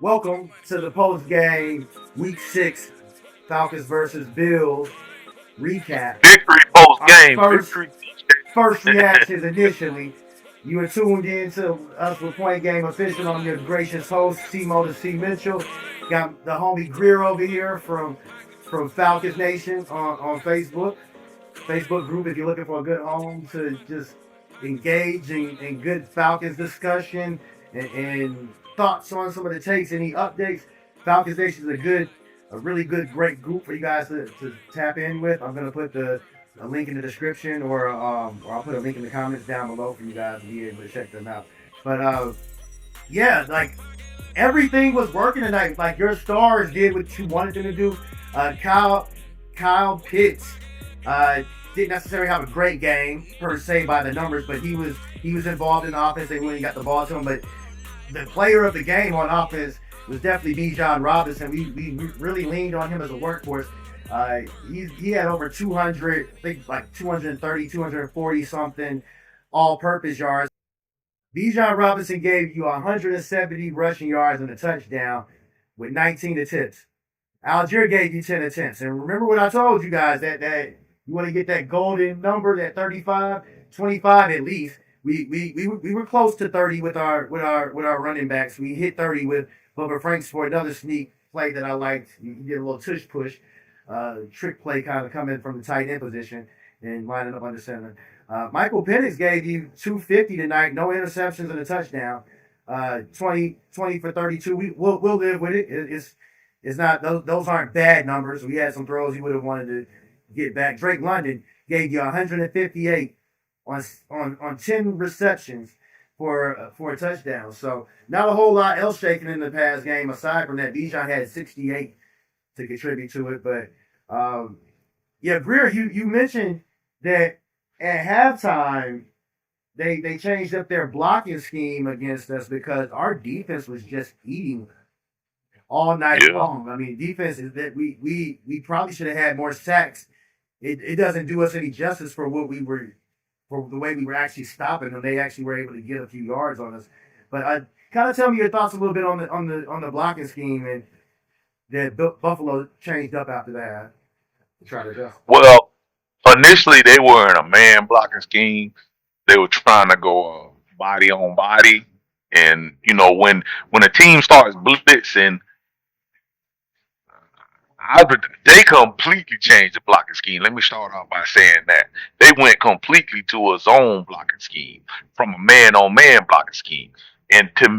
Welcome to the Postgame Week 6 Falcons versus Bills recap. Victory post Our game. first Victory. first reactions initially. You are tuned in to us with Point Game Official. I'm your gracious host, Timo the C. Mitchell. Got the homie Greer over here from Falcons Nation on Facebook group if you're looking for a good home to just engage in good Falcons discussion and thoughts on some of the takes, any updates. Falcons Nation is a really good, great group for you guys to tap in with. I'm gonna put a link in the description or I'll put a link in the comments down below for you guys to be able to check them out. But yeah, like everything was working tonight. Like your stars did what you wanted them to do. Kyle Pitts uh, didn't necessarily have a great game per se by the numbers, but he was involved in the offense and when he got the ball to him. But the player of the game on offense was definitely Bijan Robinson. We really leaned on him as a workhorse. He had over 200, I think like 230, 240 something all-purpose yards. Bijan Robinson gave you 170 rushing yards and a touchdown with 19 attempts. Algier gave you 10 attempts. And remember what I told you guys that you want to get that golden number, that 35, 25 at least. We were close to 30 with our running backs. We hit 30 with Bubba Franks for another sneak play that I liked. You get a little tush push, trick play kind of coming from the tight end position and lining up under center. Michael Penix gave you 250 tonight, no interceptions and a touchdown. 20 for 32. We'll live with it. It's not those aren't bad numbers. We had some throws he would have wanted to get back. Drake London gave you 158 on 10 receptions for a touchdown. So not a whole lot else shaking in the past game aside from that. Bijan had 68 to contribute to it, but yeah, Greer, you mentioned that at halftime they changed up their blocking scheme against us because our defense was just eating all night Yeah. long. I mean, defense is that we probably should have had more sacks. It doesn't do us any justice for what we were for the way we were actually stopping them. They actually were able to get a few yards on us. But kind of tell me your thoughts a little bit on the blocking scheme and that Buffalo changed up after that to try to adjust. Well, initially they were in a man blocking scheme. They were trying to go body on body, and when a team starts blitzing, they completely changed the blocking scheme. Let me start off by saying that they went completely to a zone blocking scheme from a man on man blocking scheme, and to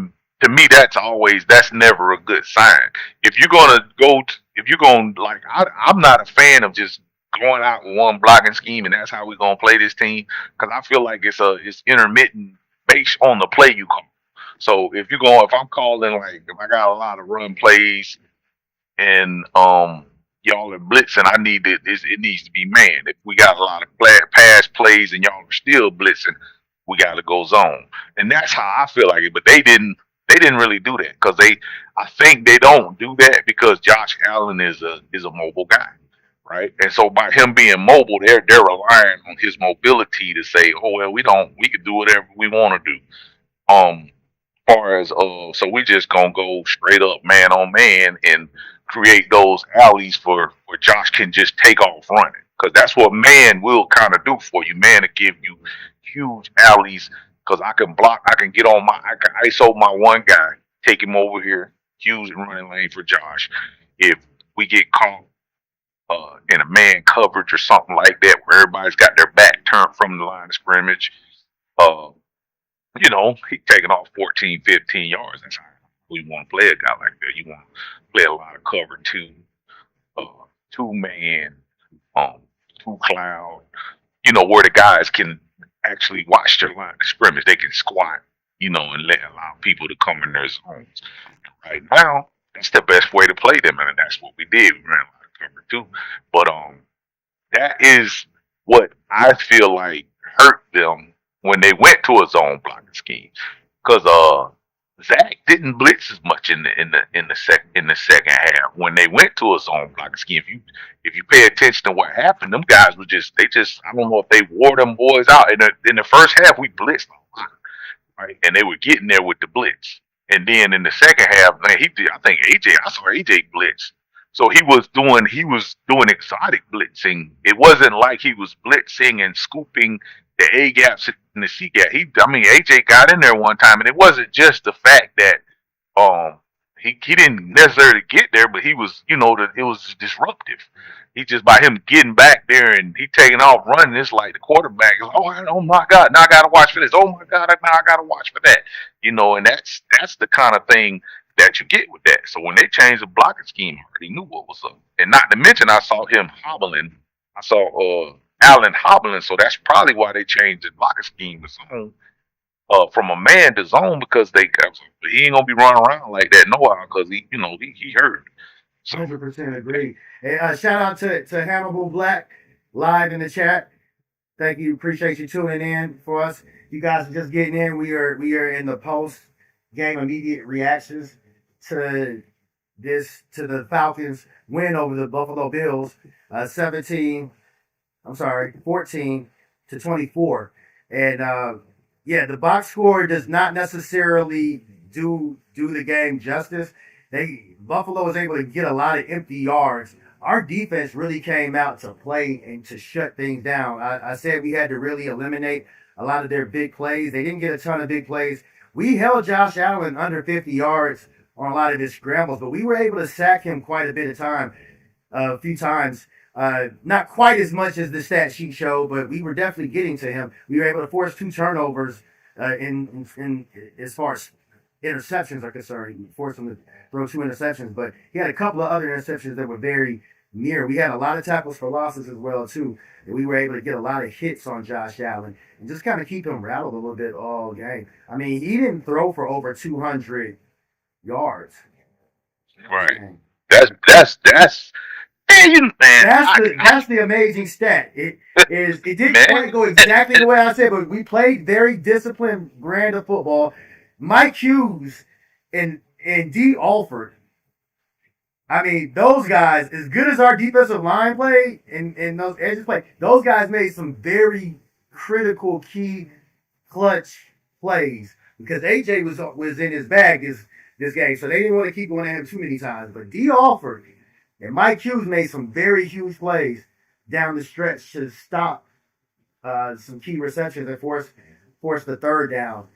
me that's never a good sign. If you're gonna if you're gonna I'm not a fan of just going out with one blocking scheme and that's how we're gonna play this team because I feel like it's intermittent based on the play you call. So if I'm calling like if I got a lot of run plays and y'all are blitzing, it needs to be man. If we got a lot of pass plays and y'all are still blitzing, we got to go zone, and that's how I feel like it. But they didn't really do that because I think they don't do that because Josh Allen is a mobile guy, right? And so by him being mobile, they're relying on his mobility to say, oh well, we can do whatever we want to do. Far as so we just gonna go straight up man on man and create those alleys for where Josh can just take off running because that's what man will kind of do for you. Man to give you huge alleys because I can block, I can get on I can ISO my one guy, take him over here, Hughes and running lane for Josh. If we get caught in a man coverage or something like that where everybody's got their back turned from the line of scrimmage. Uh, he taking off 14, 15 yards. That's how we want to play a guy like that. You want to play a lot of cover two man, um, two cloud. Where the guys can actually watch their line of scrimmage. They can squat, and allow people to come in their zones. Right now, that's the best way to play them, and that's what we did. We ran a lot of cover too, but that is what I feel like hurt them when they went to a zone blocking scheme. Because Zach didn't blitz as much in the second half when they went to a zone blocking scheme. If you pay attention to what happened, them guys were just I don't know if they wore them boys out in the first half. We blitzed a lot, right, and they were getting there with the blitz. And then in the second half, man, he did. I think AJ. I saw AJ blitz. So he was doing exotic blitzing. It wasn't like he was blitzing and scooping the A gaps and the C gap. I mean, AJ got in there one time, and it wasn't just the fact that um he didn't necessarily get there, but he was, that it was disruptive. He just by him getting back there and he taking off running, it's like the quarterback is, oh my God, now I gotta watch for this. Oh my God, now I gotta watch for that. And that's the kind of thing that you get with that. So when they changed the blocking scheme, I already knew what was up. And not to mention, I saw him hobbling. I saw Allen hobbling, so that's probably why they changed the blocking scheme to zone, from a man to zone, because he ain't gonna be running around like that no while, because he hurt. So 100% agree. Hey, shout out to Hannibal Black live in the chat. Thank you. Appreciate you tuning in for us. You guys are just getting in. We are in the post game immediate reactions to the Falcons win over the Buffalo Bills, 14-24. And yeah, the box score does not necessarily do the game justice. Buffalo was able to get a lot of empty yards. Our defense really came out to play and to shut things down. I said we had to really eliminate a lot of their big plays. They didn't get a ton of big plays. We held Josh Allen under 50 yards on a lot of his scrambles, but we were able to sack him quite a bit of time, a few times. Not quite as much as the stat sheet showed, but we were definitely getting to him. We were able to force 2 turnovers in as far as interceptions are concerned. We forced him to throw 2 interceptions, but he had a couple of other interceptions that were very near. We had a lot of tackles for losses as well too, and we were able to get a lot of hits on Josh Allen and just kind of keep him rattled a little bit all game. I mean, he didn't throw for over 200 yards. right, that's man, That's the amazing stat. It didn't man, quite go exactly the way I said, but we played very disciplined brand of football. Mike Hughes and D. Alford. I mean, those guys, as good as our defensive line played and those edges played, those guys made some very critical, key, clutch plays because AJ was in his bag this game, so they didn't want to keep going at him too many times. But D. Alford and Mike Hughes made some very huge plays down the stretch to stop some key receptions and force the third down.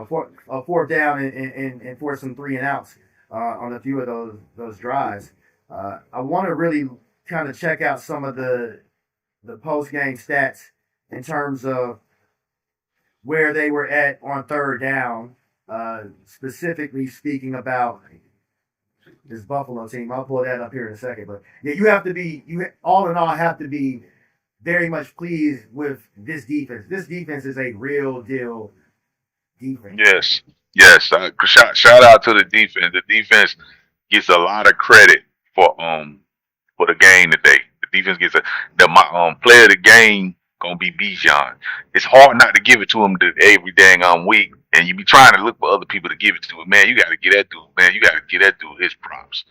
For a fourth down and force some 3 and outs on a few of those drives. I want to really kind of check out some of the post game stats in terms of where they were at on third down. Specifically speaking about this Buffalo team. I'll pull that up here in a second. But yeah, you all in all have to be very much pleased with this defense. This defense is a real deal defense. yes. Shout out to the defense. The defense gets a lot of credit for the game today. The defense gets my player of the game gonna be Bijan. It's hard not to give it to him every dang week, and you be trying to look for other people to give it to. But man, you got to get that dude. Man, you got to get that dude his props.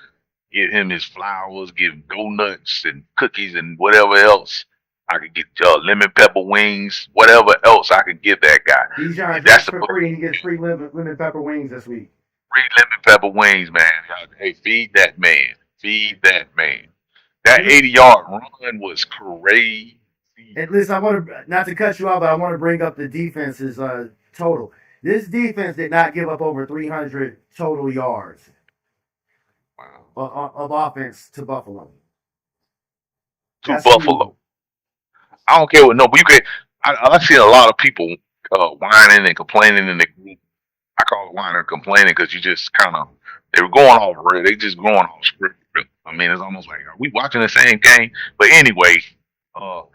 Give him his flowers. Give him donuts and cookies and whatever else I could get. Lemon pepper wings, whatever else I could give that guy. Bijan gets for free. He gets free lemon pepper wings this week. Free lemon pepper wings, man. Hey, feed that man. Feed that man. That 80-yard run was crazy. At least I want to, not to cut you off, but I want to bring up the defense's total. This defense did not give up over 300 total yards of offense to Buffalo. That's Buffalo. Huge. I don't care what, no, but you can. I've seen a lot of people whining and complaining in the group. I call it whining and complaining because you just kind of, they were going off, they just going off script. I mean, it's almost like, are we watching the same game? But anyway, but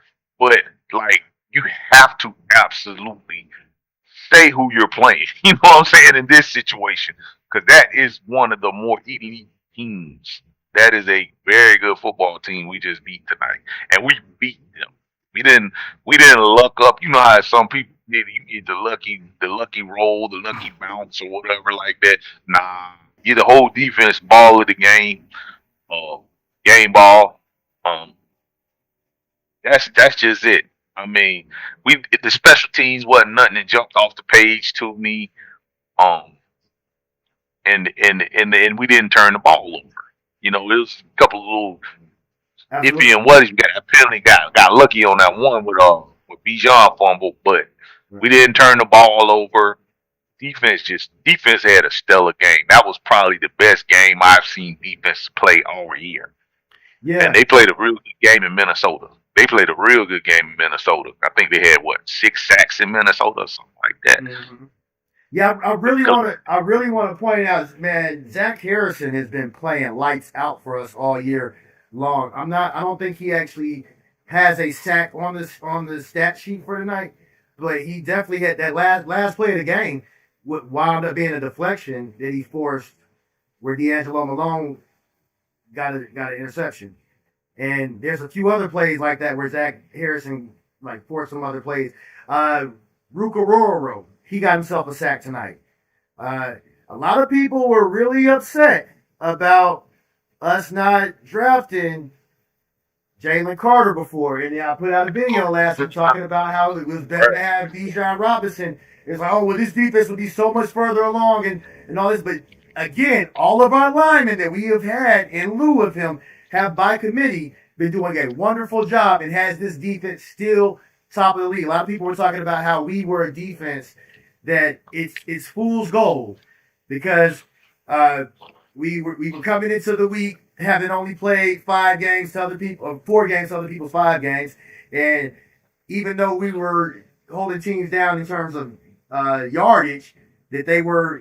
like, you have to absolutely say who you're playing. You know what I'm saying, in this situation, because that is one of the more elite teams. That is a very good football team we just beat tonight, and we beat them. We didn't luck up. You know how some people did. You get the lucky roll, the lucky bounce, or whatever like that. Nah, you the whole defense ball of the game, game ball. That's just it. I mean, the special teams wasn't nothing that jumped off the page to me. And we didn't turn the ball over. You know, it was a couple of little Absolutely. iffy and what he got a penalty, got lucky on that one with Bijan fumble, but we didn't turn the ball over. Defense had a stellar game. That was probably the best game I've seen defense play all year. Yeah. And they played a real good game in Minnesota. They played a real good game in Minnesota. I think they had 6 sacks in Minnesota or something like that. Mm-hmm. Yeah, I really want to point out, man, Zach Harrison has been playing lights out for us all year long. I don't think he actually has a sack on the stat sheet for tonight, but he definitely had that last play of the game wound up being a deflection that he forced where D'Angelo Malone got an interception. And there's a few other plays like that where Zach Harrison forced some other plays. Ruka he got himself a sack tonight. A lot of people were really upset about us not drafting Jalen Carter before. And I put out a video last week talking about how it was better to have Bijan Robinson. It's like, oh, well, this defense would be so much further along and all this. But again, all of our linemen that we have had in lieu of him have by committee been doing a wonderful job and has this defense still top of the league. A lot of people were talking about how we were a defense that it's fool's gold because we were coming into the week having only played 5 games to other people, or 4 games to other people's 5 games, and even though we were holding teams down in terms of yardage, that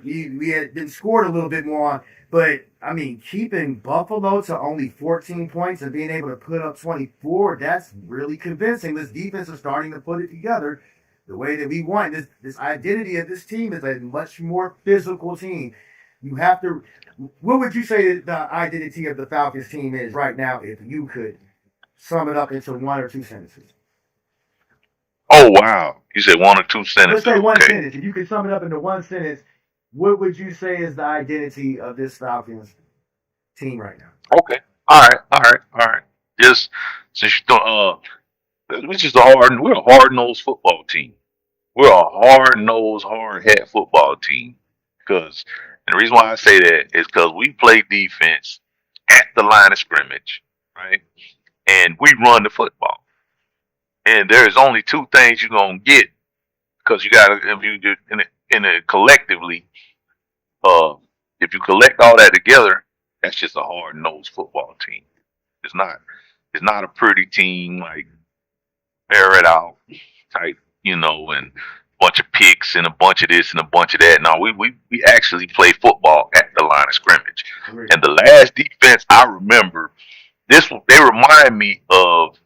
we had been scored a little bit more on. But I mean, keeping Buffalo to only 14 points and being able to put up 24, that's really convincing. This defense is starting to put it together the way that we want. This identity of this team is a much more physical team. You have to. What would you say the identity of the Falcons team is right now, if you could sum it up into 1 or 2 sentences? Oh wow! You said 1 or 2 sentences. Let's say 1 sentence. If you could sum it up into 1 sentence, what would you say is the identity of this Falcons team right now? Okay. All right. Just since you don't, we're a hard-nosed football team. We're a hard-nosed, hard-hat football team. Because, and the reason why I say that is because we play defense at the line of scrimmage, right? And we run the football. And there's only 2 things you're gonna get because you gotta, if you do in a collectively, if you collect all that together, that's just a hard-nosed football team. It's not a pretty team like air it out type, and a bunch of picks and a bunch of this and a bunch of that. No, we actually play football at the line of scrimmage. And the last defense I remember, they remind me of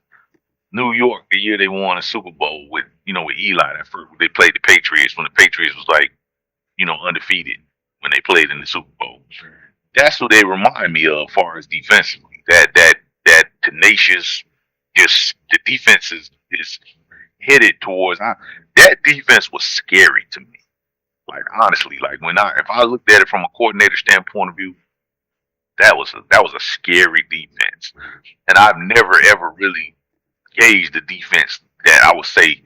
New York the year they won a Super Bowl with Eli. That first they played the Patriots when the Patriots was undefeated when they played in the Super Bowl. That's what they remind me of, as far as defensively. That tenacious, just the defense is headed towards. That defense was scary to me. Like honestly, like if I looked at it from a coordinator standpoint of view, that was a scary defense, and I've never ever really gauged the defense that I would say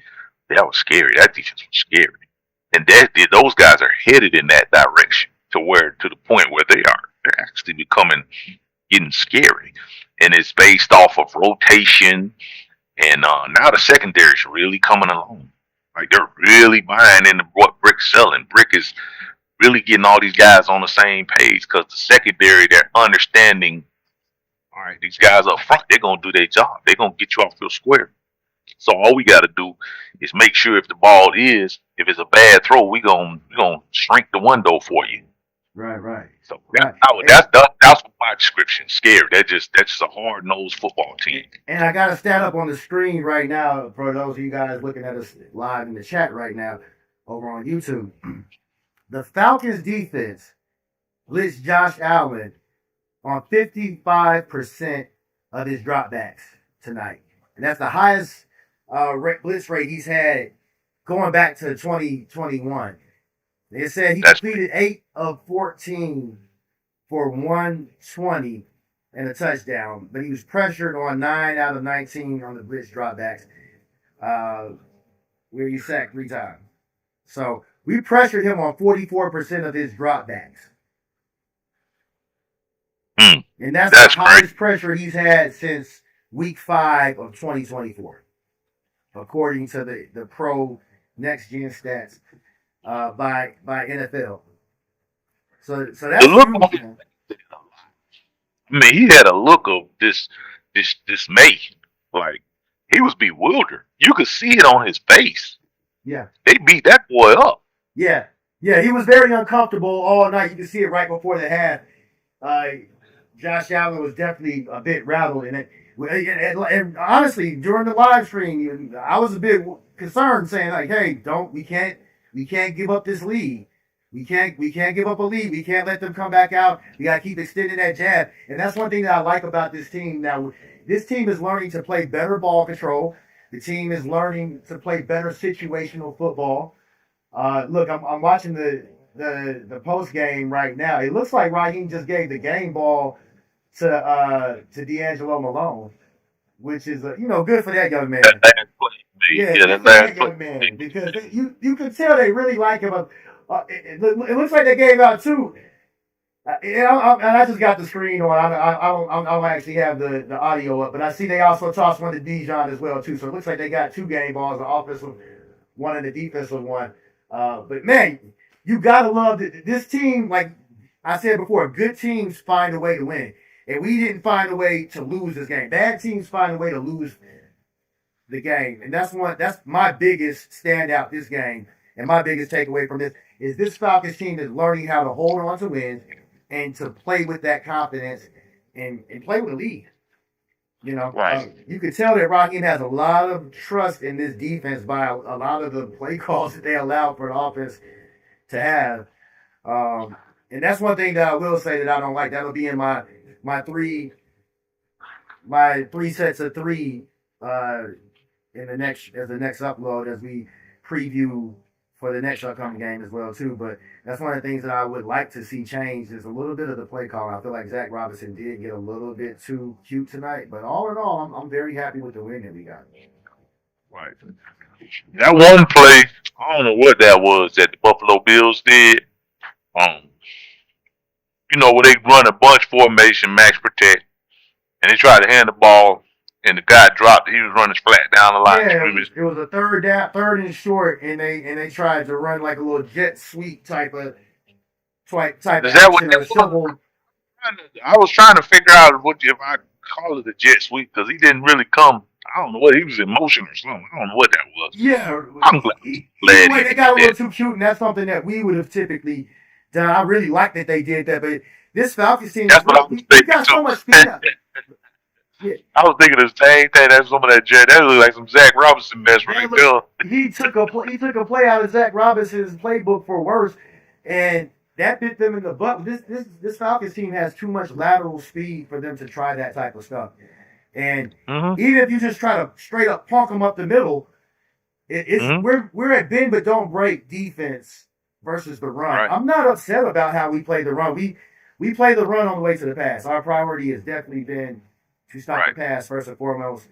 that was scary. That defense was scary, and those guys are headed in that direction to the point where they're actually getting scary, and it's based off of rotation, and now the secondary is really coming along. Like they're really buying into what Brick's selling. Brick is really getting all these guys on the same page because the secondary, they're understanding. All right, these guys up front, they're gonna do their job. They're gonna get you off your square. So all we got to do is make sure if it's a bad throw, we gonna shrink the window for you. Right. So that's my description. Scared. That's just a hard nosed football team. And I got a stat up on the screen right now for those of you guys looking at us live in the chat right now over on YouTube. The Falcons defense blitzed Josh Allen on 55% of his dropbacks tonight, and that's the highest blitz rate he's had going back to 2021. They said he completed 8 of 14 for 120 and a touchdown, but he was pressured on 9 out of 19 on the blitz dropbacks, where he sacked 3 times. So We pressured him on 44% of his dropbacks. And that's the highest pressure he's had since week 5 of 2024, according to the pro next gen stats by NFL. So that's huge. I mean, he had a look of this dismay. Like, he was bewildered. You could see it on his face. Yeah. They beat that boy up. Yeah. Yeah, he was very uncomfortable all night. You can see it right before the half. Josh Allen was definitely a bit rattled in it. And honestly, during the live stream, I was a bit concerned, saying like, "Hey, we can't give up this lead. We can't give up a lead. We can't let them come back out. We got to keep extending that jab." And that's one thing that I like about this team. Now, this team is learning to play better ball control. The team is learning to play better situational football. Look, I'm watching the post game right now. It looks like Raheem just gave the game ball to D'Angelo Malone, which is good for that young man. Yeah, that young man, because you could tell they really like him. It looks like they gave out two. And I just got the screen on. I don't actually have the audio up, but I see they also tossed one to Bijan as well too. So it looks like they got two game balls, the offensive one and the defensive one. But man, you gotta love this team. Like I said before, good teams find a way to win, and we didn't find a way to lose this game. Bad teams find a way to lose the game, and that's my biggest standout this game, and my biggest takeaway from this is this Falcons team is learning how to hold on to wins and to play with that confidence and play with a lead. Right. You could tell that Raheem has a lot of trust in this defense by a lot of the play calls that they allow for the offense to have. And that's one thing that I will say that I don't like. That'll be in my three sets of three in the next upload as we preview for the next upcoming game as well too. But that's one of the things that I would like to see change is a little bit of the play call. I feel like Zach Robinson did get a little bit too cute tonight, but all in all, I'm very happy with the win that we got. Right. That one play, I don't know what that was that the Buffalo Bills did. Where they run a bunch formation, max protect, and they try to hand the ball, and the guy dropped. He was running flat down the line. Yeah, it was a third and short, and they tried to run like a little jet sweep type of. Is that what that was? I was trying to figure out if I call it a jet sweep because he didn't really come. I don't know what he was in motion or something. I don't know what that was. Yeah, I'm glad. Anyway, they got a little too cute, and that's something that we would have typically done. I really like that they did that, but this Falcons team, we got so much speed up. Yeah. I was thinking the same thing. That's some of that jet. That looked like some Zach Robinson mess right there. He took a play out of Zach Robinson's playbook for worse, and that bit them in the butt. This Falcons team has too much lateral speed for them to try that type of stuff. And even if you just try to straight up punk them up the middle, we're at bend but don't break defense versus the run. Right. I'm not upset about how we play the run. We play the run on the way to the pass. Our priority has definitely been to stop the pass first and foremost.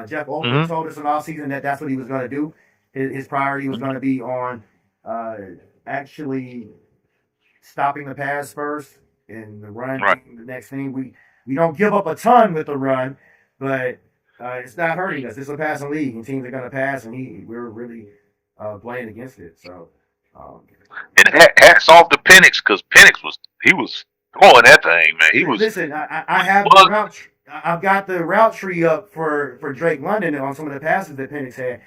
Jeff Alford told us in offseason that that's what he was going to do. His priority was going to be on actually stopping the pass first and the run being the next thing. We don't give up a ton with the run, but it's not hurting us. It's a passing league, and teams are going to pass, and we're really playing against it. So, and hats off to Penix because Penix was throwing that thing, man. He was. Listen, I have the route. I've got the route tree up for Drake London on some of the passes that Penix had,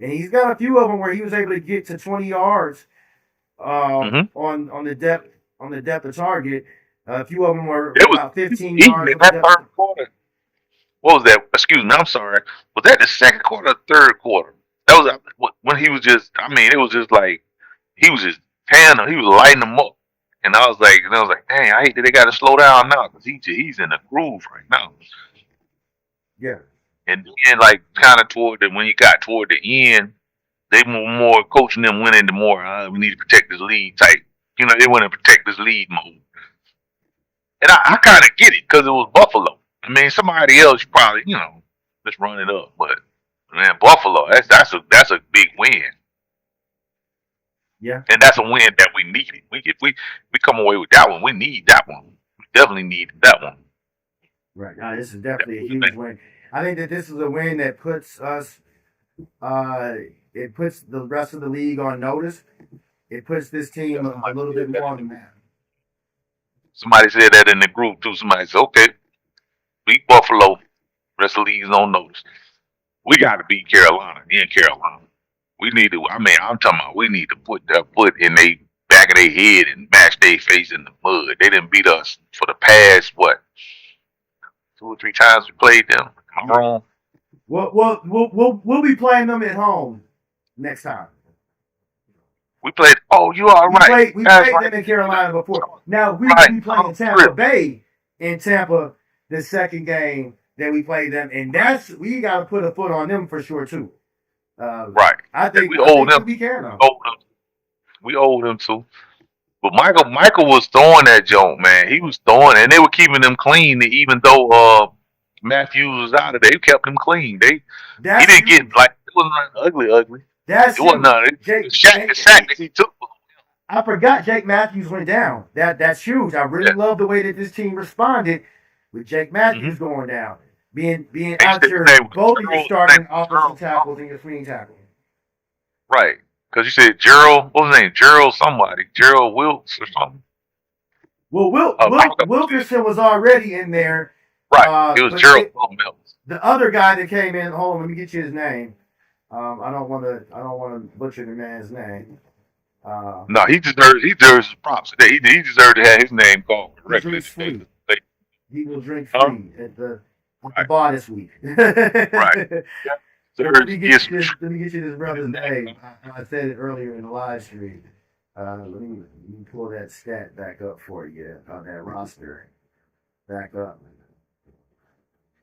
and he's got a few of them where he was able to get to 20 yards on the depth of target. A few of them were about 15 yards. In that third quarter. What was that? Excuse me, I'm sorry. Was that the second quarter or third quarter? That was when he was just. I mean, it was just like he was just tearing them. He was lighting them up. And I was like, dang, I hate that they got to slow down now because he's in the groove right now. Yeah. And like kind of when you got toward the end, they were more coaching them went into more. We need to protect this lead type. They want to protect this lead mode. And I kind of get it because it was Buffalo. I mean, somebody else probably let's run it up. But man, Buffalo, that's a big win. Yeah. And that's a win that we needed. We come away with that one, we need that one. We definitely need that one. Right. Now, this is That definitely a was huge win. I think that this is a win that puts us, it puts the rest of the league on notice. It puts this team a little bit more on the map. Somebody said that in the group too. Somebody said, okay, beat Buffalo. Rest of the league's on notice. We got to beat Carolina in Carolina. We need to. I mean, I'm talking about we need to put that foot in they back of their head and mash their face in the mud. They didn't beat us for the past what 2 or 3 times we played them. Am I wrong? We'll be playing them at home next time. We played. Oh, you are right. We That's played right. them in Carolina before. Now we Right. will be playing Tampa Bay in Tampa the second game that we played them, and we got to put a foot on them for sure too. Right. I think we owe them. we can. We owe them too. But Michael was throwing that joke, man. He was throwing, and they were keeping them clean. Even though Matthews was out of there, they kept him clean. He didn't get like it wasn't ugly. That's it wasn't the sack that he took. I forgot Jake Matthews went down. That's huge. I really love the way that this team responded with Jake Matthews going down, being out there, both of you starting offensive tackles and your swing tackle. Right, because you said Gerald. What was his name? Gerald somebody. Gerald Wilkes or something. Well, Wilkerson was already in there. Right, it was Gerald Wilkes. The other guy that came in. Hold on, let me get you his name. I don't want to butcher the man's name. No, he deserves props. He deserved to have his name called correctly. He will drink free at the bar this week. Right. So let me get you this brother's name. I said it earlier in the live stream. Let me pull that stat back up for you on that roster. Back up.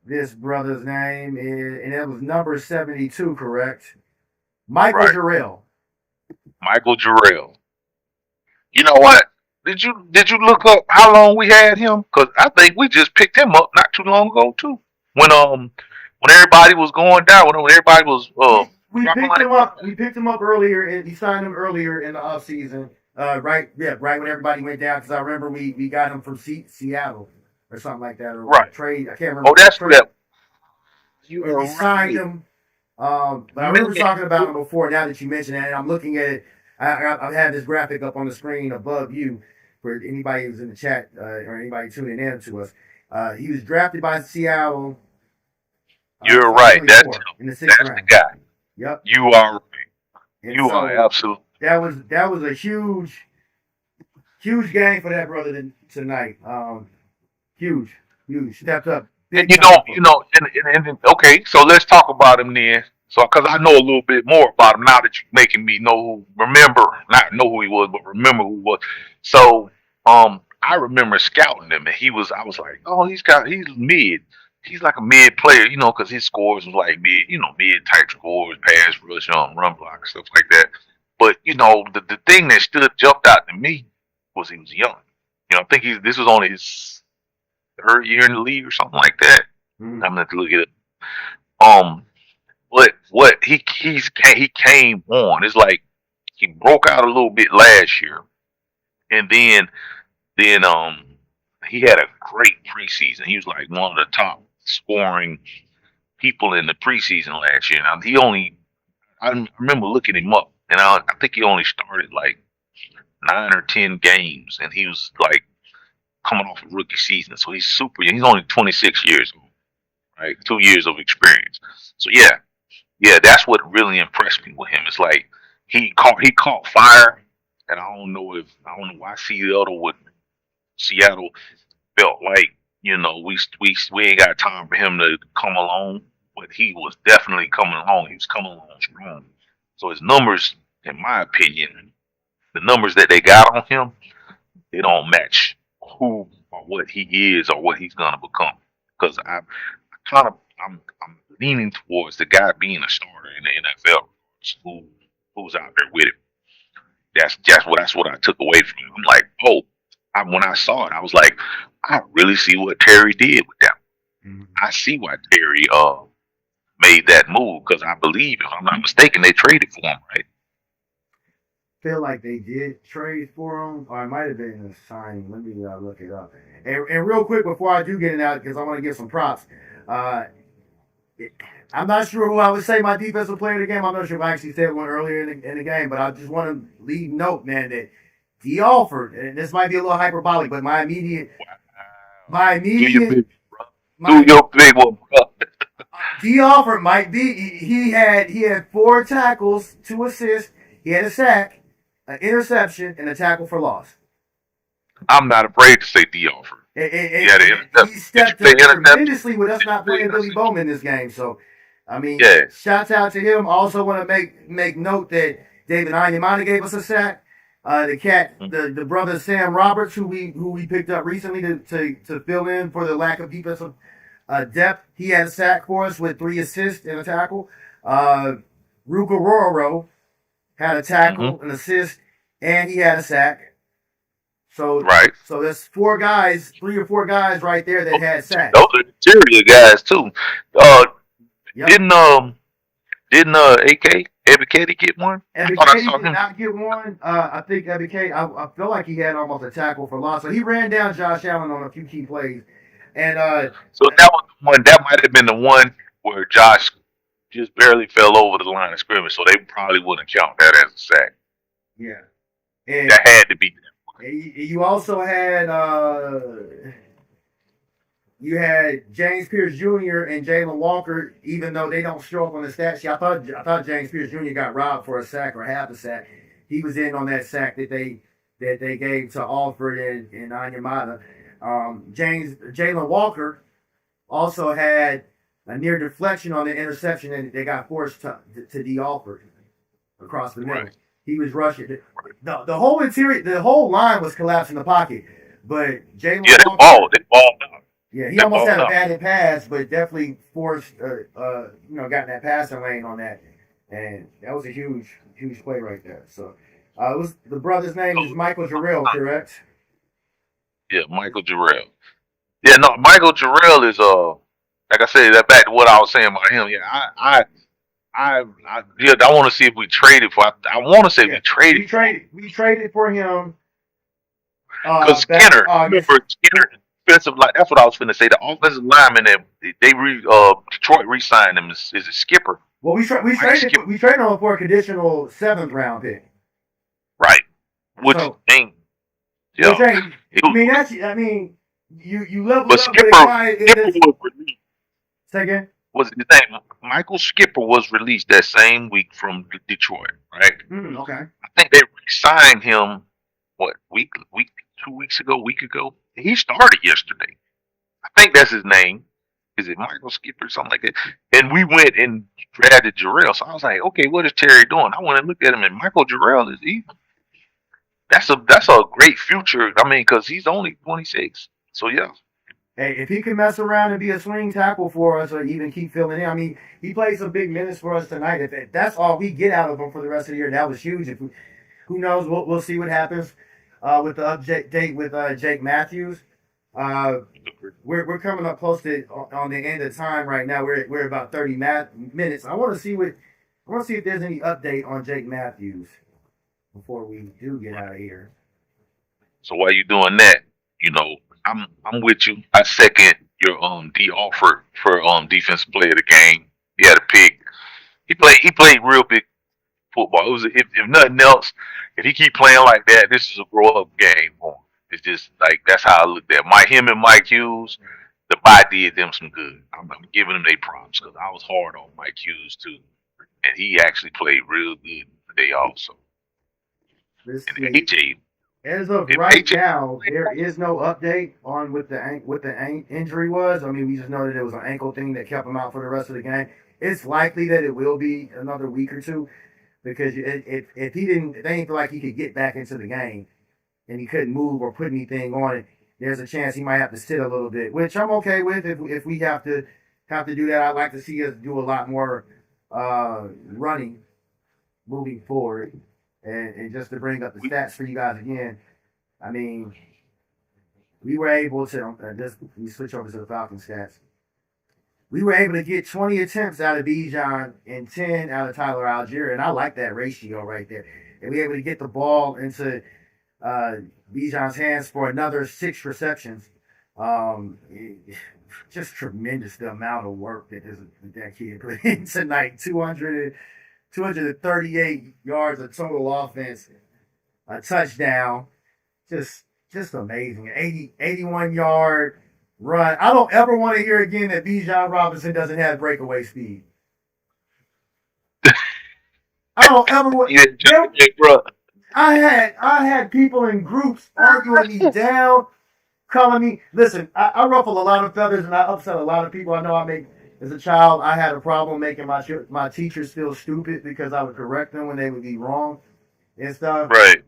This brother's name is, and it was number 72, correct? Michael Jarrell. Michael Jarrell. You know what? Did you look up how long we had him? Because I think we just picked him up not too long ago too. When everybody was going down, when everybody was we picked him up. We picked him up earlier, and he signed him earlier in the offseason. Right when everybody went down. Because I remember we got him from Seattle or something like that, or trade. I can't remember. Oh, that's that. We signed him. But I remember talking about him before. Now that you mention it, and I'm looking at it, I have this graphic up on the screen above you for anybody who's in the chat or anybody tuning in to us. He was drafted by Seattle. You're right. That's the guy. Yep. You are right. You are absolutely. That was a huge game for that brother tonight. Huge. Stepped up. And okay, so let's talk about him then. So, because I know a little bit more about him now that you're making me not know who he was, but remember who he was. So, I remember scouting him, and I was like, oh, he's mid. He's like a mid player, because his scores was like mid type scores, pass rush, run block, stuff like that. But the thing that jumped out to me was he was young. I think this was on his third year in the league or something like that. I'm gonna have to look it up. What he came on. It's like he broke out a little bit last year, and then he had a great preseason. He was like one of the top scoring people in the preseason last year. Now I remember looking him up, and I think he only started like 9 or 10 games, and he was like coming off a rookie season, so he's super young. He's only 26 years old, right? 2 years of experience. So yeah, that's what really impressed me with him. It's like he caught fire, and I don't know why Seattle felt like we ain't got time for him to come along, but he was definitely coming along. He was coming along strong. So his numbers, in my opinion, the numbers that they got on him, they don't match who or what he is or what he's gonna become. Because I'm leaning towards the guy being a starter in the NFL who's out there with him. That's what I took away from him. I'm like, when I saw it, I was like, I really see what Terry did with that. Mm-hmm. I see why Terry made that move, because I believe, if I'm not mistaken, they traded for him, right? feel like they did trade for him, or it might have been a signing. Let me look it up. And real quick before I do get it out, because I want to give some props. I'm not sure who I would say my defensive player of the game. I'm not sure if I actually said one earlier in the game, but I just want to leave note, man, that Alford, and this might be a little hyperbolic, but my immediate, Do your big one, bro. Alford might be. He had 4 tackles, 2 assists. He had a sack, an interception, and a tackle for loss. I'm not afraid to say Alford. He stepped up tremendously with us not playing Billy Bowman this game. So, I mean, shouts out to him. Also want to make note that David Anyamata gave us a sack. The brother Sam Roberts, who we picked up recently to fill in for the lack of defensive depth, he had a sack for us with 3 assists and a tackle. Ruka Roro had a tackle, an assist, and he had a sack. So there's 4 guys, 3 or 4 guys right there that had sacks. Those are interior guys too. Didn't Ebiketie get one? Ebiketie did not get one. I think Ebiketie, I feel like he had almost a tackle for loss. So he ran down Josh Allen on a few key plays. And so that was the one. That might have been the one where Josh just barely fell over the line of scrimmage. So they probably wouldn't count that as a sack. Yeah, and that had to be. You also had James Pierce Jr. and Jalen Walker, even though they don't show up on the stat sheet. I thought James Pierce Jr. got robbed for a sack or half a sack. He was in on that sack that they gave to Alford and Anyamata. Jalen Walker also had a near deflection on the interception, and they got forced to D. Alford across the middle. Right. He was rushing. The whole interior, the whole line was collapsed in the pocket. But Jalen Walker, they balled out. Yeah, he almost had a batted pass, but definitely forced, got in that passing lane on that. And that was a huge play right there. So, it was the brother's name is Michael Jarrell, correct? Yeah, Michael Jarrell. Yeah, no, Michael Jarrell is like I said, that back to what I was saying about him. Yeah, I want to see if we traded for. I want to say we traded. We traded for him. Because Skinner, remember Skinner, defensive line. That's what I was going to say. The offensive lineman that Detroit re-signed him is it Skipper? Well, we traded him for a conditional 7th round pick. Right. Which ain't. Yeah. You leveled but up Skipper, with a guy. Skipper was released. Say again? Was the thing? Michael Skipper was released that same week from Detroit, right? Okay. I think they re-signed him. What week? 2 weeks ago? Week ago? He started yesterday. I think that's his name. Is it Michael Skipper or something like that? And we went and drafted Jarrell. So I was like, okay, what is Terry doing? I went and looked at him, and Michael Jarrell is even. That's a great future. I mean, because he's only 26. So yeah. Hey, if he can mess around and be a swing tackle for us, or even keep filling in, I mean, he played some big minutes for us tonight. If that's all we get out of him for the rest of the year, that was huge. Who knows? We'll see what happens with the update with Jake Matthews. We're coming up close to on the end of time right now. We're about 30 minutes. I want to see if there's any update on Jake Matthews before we do get out of here. So while you're doing that, I'm with you. I second your D Alford for defensive player of the game. He had a pick. He played real big football. It was if nothing else, if he keep playing like that, this is a grow up game for him. It's just like that's how I looked at him and Mike Hughes. The bye did them some good. I'm giving them their props because I was hard on Mike Hughes too, and he actually played real good today also. And AJ. As of right now, there is no update on what the injury was. I mean, we just know that it was an ankle thing that kept him out for the rest of the game. It's likely that it will be another week or two because if he didn't, they didn't feel like he could get back into the game and he couldn't move or put anything on it. There's a chance he might have to sit a little bit, which I'm okay with. If we have to do that, I'd like to see us do a lot more running moving forward. And just to bring up the stats for you guys again, I mean, we were able to, we switch over to the Falcons stats. We were able to get 20 attempts out of Bijan and 10 out of Tyler Algier, and I like that ratio right there. and we were able to get the ball into Bijan's hands for another 6 receptions. Just tremendous the amount of work that kid put in tonight. 238 yards of total offense, a touchdown. Just amazing. 81-yard run. I don't ever want to hear again that Bijan Robinson doesn't have breakaway speed. I don't ever want. Bro. I had people in groups arguing me down, calling me. Listen, I ruffle a lot of feathers and I upset a lot of people. I know as a child, I had a problem making my teachers feel stupid because I would correct them when they would be wrong and stuff. Right.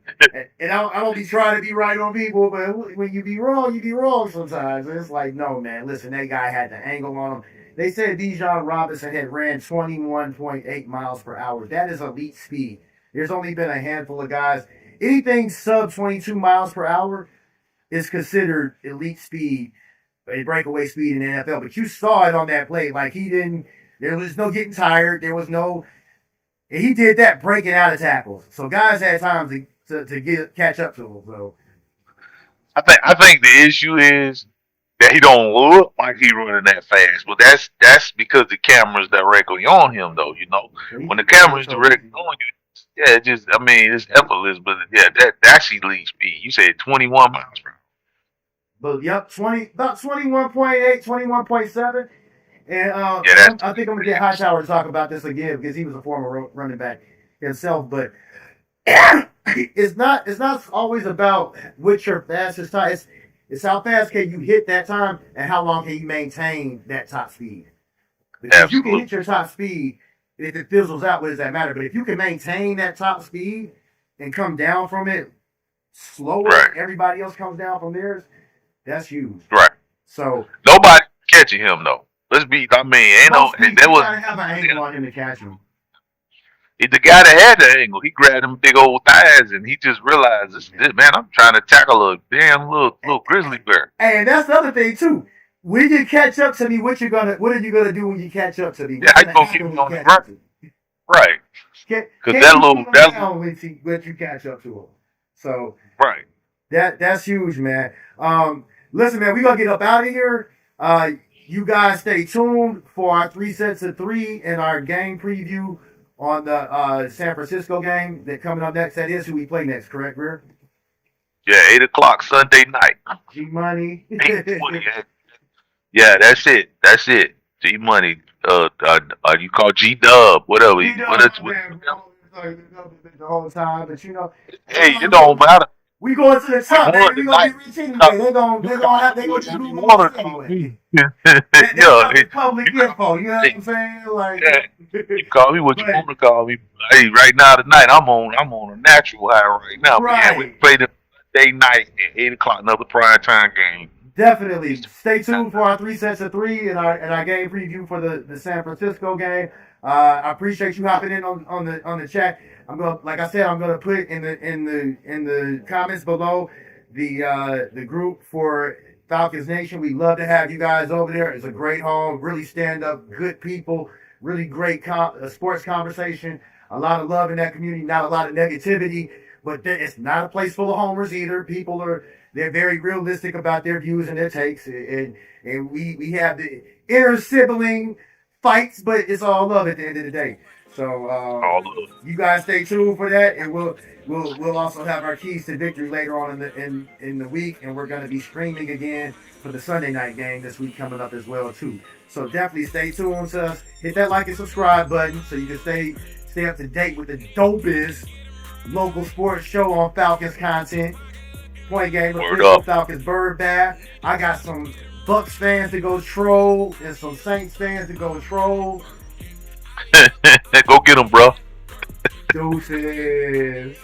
And I don't be trying to be right on people, but when you be wrong sometimes. And it's like, no, man, listen, that guy had the angle on him. They said Bijan Robinson had ran 21.8 miles per hour. That is elite speed. There's only been a handful of guys. Anything sub 22 miles per hour is considered elite speed, a breakaway speed in the NFL. But you saw it on that play. Like, there was no getting tired. And he did that breaking out of tackles. So guys had time to catch up to him. So I think the issue is that he don't look like he running that fast. But that's because the camera's directly on him, though. When the camera's directly on you, yeah, it's effortless. But yeah, that's elite speed. You said 21 miles per hour. But yep, about 21.8, 21.7. And I think I'm gonna get Hightower to talk about this again because he was a former running back himself. But it's not always about which your fastest time. It's how fast can you hit that time and how long can you maintain that top speed. Because Absolutely. You can hit your top speed, if it fizzles out, what does that matter? But if you can maintain that top speed and come down from it slower, right. Everybody else comes down from theirs. That's huge. Right. So nobody catching him though. There was have an angle on him to catch him. The guy that had the angle, he grabbed them big old thighs and he just realized, man, I'm trying to tackle a damn little grizzly bear. And that's the other thing too. When you catch up to me, what are you gonna do when you catch up to me? Yeah, how you gonna keep him on the ground? Right. Because let you catch up to him. So right. That's huge, man. Listen, man, we gonna get up out of here. You guys stay tuned for our 3 sets of 3 and our game preview on the San Francisco game that coming up next. That is who we play next, correct, Rear? Yeah, 8 o'clock Sunday night. G Money. 8:20. Yeah, that's it. G Money. You call G Dub, whatever. The whole time, but hey, it don't matter. We going to the top, man. We gonna be rich anyway. They gonna just do more anyway. That's public info. You know what I'm saying? Like, you call me what you want to call me. Hey, right now tonight, I'm on a natural high right now. Right. Man, we play the day night at 8 o'clock, another prime time game. Definitely. Stay tuned for our 3 sets of 3 and our game preview for the San Francisco game. I appreciate you hopping in on the chat. I'm gonna put in the comments below the group for Falcons Nation. We'd love to have you guys over there. It's a great home, really stand up, good people, really great sports conversation. A lot of love in that community, not a lot of negativity, but it's not a place full of homers either. They're very realistic about their views and their takes, and we have the inner sibling fights, but it's all love at the end of the day. So you guys stay tuned for that, and we'll also have our keys to victory later on in the week, and we're going to be streaming again for the Sunday night game this week coming up as well too. So definitely stay tuned to us. Hit that like and subscribe button so you can stay up to date with the dopest local sports show on Falcons content. Point game official Falcons Bird Bath. I got some Bucks fans to go troll and some Saints fans to go troll. Go get them, bro. Deuces.